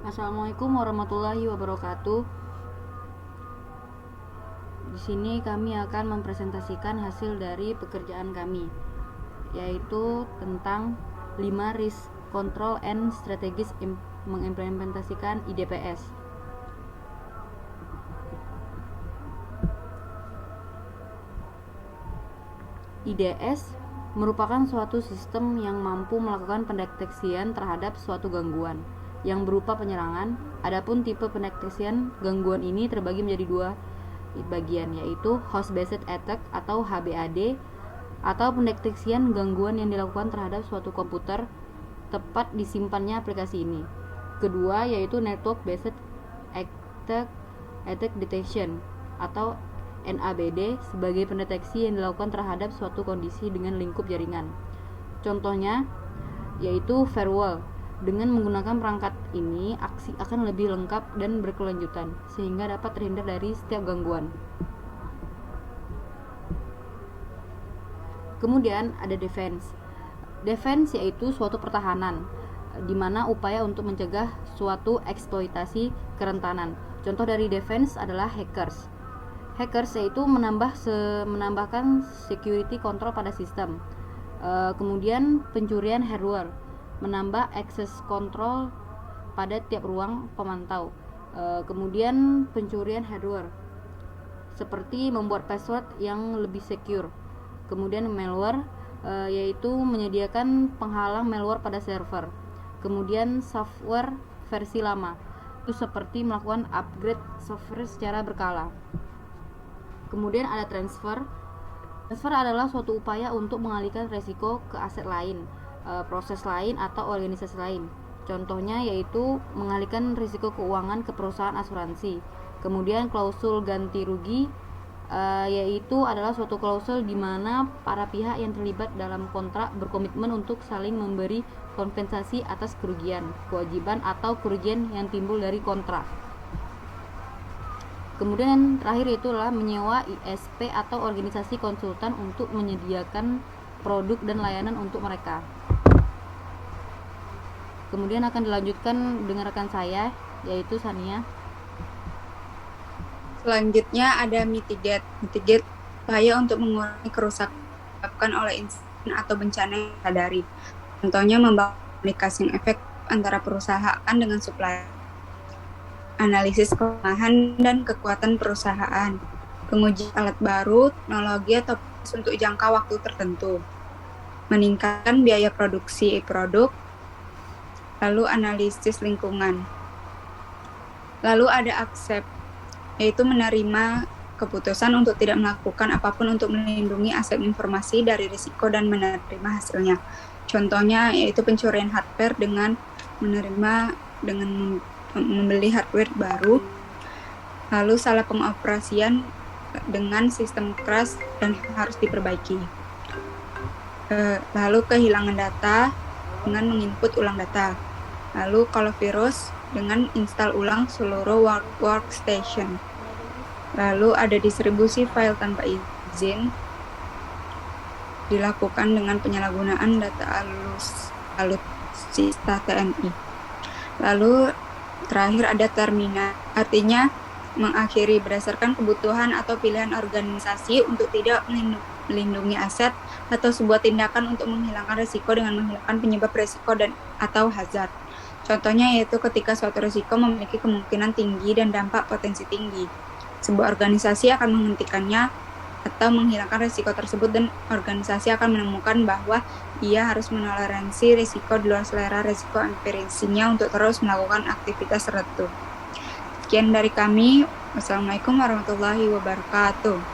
Assalamualaikum warahmatullahi wabarakatuh. Di sini kami akan mempresentasikan hasil dari pekerjaan kami, yaitu tentang 5 risk control and strategis mengimplementasikan IDPS. IDS merupakan suatu sistem yang mampu melakukan pendeteksian terhadap suatu gangguan yang berupa penyerangan. Adapun tipe pendeteksian gangguan ini terbagi menjadi dua bagian, yaitu host based attack atau HBAD, atau pendeteksian gangguan yang dilakukan terhadap suatu komputer tepat disimpannya aplikasi ini. Kedua yaitu network based attack detection atau NABD, sebagai pendeteksi yang dilakukan terhadap suatu kondisi dengan lingkup jaringan. Contohnya yaitu firewall. Dengan menggunakan perangkat ini, aksi akan lebih lengkap dan berkelanjutan sehingga dapat terhindar dari setiap gangguan. Kemudian ada defense. Defense yaitu suatu pertahanan, di mana upaya untuk mencegah suatu eksploitasi kerentanan. Contoh dari defense adalah hackers. Hackers yaitu menambahkan security control pada sistem. Kemudian pencurian hardware, menambah access control pada tiap ruang pemantau. Kemudian pencurian hardware seperti membuat password yang lebih secure. Kemudian malware, yaitu menyediakan penghalang malware pada server. Kemudian software versi lama, itu seperti melakukan upgrade software secara berkala. Kemudian ada transfer. Transfer adalah suatu upaya untuk mengalihkan resiko ke aset lain, proses lain, atau organisasi lain. Contohnya yaitu mengalihkan risiko keuangan ke perusahaan asuransi. Kemudian klausul ganti rugi, yaitu adalah suatu klausul di mana para pihak yang terlibat dalam kontrak berkomitmen untuk saling memberi kompensasi atas kerugian, kewajiban, atau kerugian yang timbul dari kontrak. Kemudian terakhir itulah menyewa ISP atau organisasi konsultan untuk menyediakan produk dan layanan untuk mereka. Kemudian akan dilanjutkan dengan rekan saya, yaitu Sania. Selanjutnya ada mitigate. Mitigate upaya untuk mengurangi kerusakan disebabkan oleh insiden atau bencana yang disadari. Contohnya membangun komunikasi yang efektif antara perusahaan dengan supplier. Analisis kelemahan dan kekuatan perusahaan. Pengujian alat baru, teknologi, atau proses untuk jangka waktu tertentu. Meningkatkan biaya produksi produk. Lalu analisis lingkungan. Lalu ada accept, yaitu menerima keputusan untuk tidak melakukan apapun untuk melindungi aset informasi dari risiko dan menerima hasilnya. Contohnya yaitu pencurian hardware dengan membeli hardware baru, lalu salah pengoperasian dengan sistem crash dan harus diperbaiki. Lalu kehilangan data dengan menginput ulang data. Lalu kalau virus dengan install ulang seluruh workstation. Lalu ada distribusi file tanpa izin dilakukan dengan penyalahgunaan data alutsista TNI. Lalu terakhir ada terminal, artinya mengakhiri berdasarkan kebutuhan atau pilihan organisasi untuk tidak melindungi aset atau sebuah tindakan untuk menghilangkan risiko dengan menghilangkan penyebab risiko dan atau hazard. Contohnya yaitu ketika suatu risiko memiliki kemungkinan tinggi dan dampak potensi tinggi. Sebuah organisasi akan menghentikannya atau menghilangkan risiko tersebut, dan organisasi akan menemukan bahwa ia harus menoleransi risiko di luar selera risiko empirisinya untuk terus melakukan aktivitas tertentu. Sekian dari kami. Wassalamualaikum warahmatullahi wabarakatuh.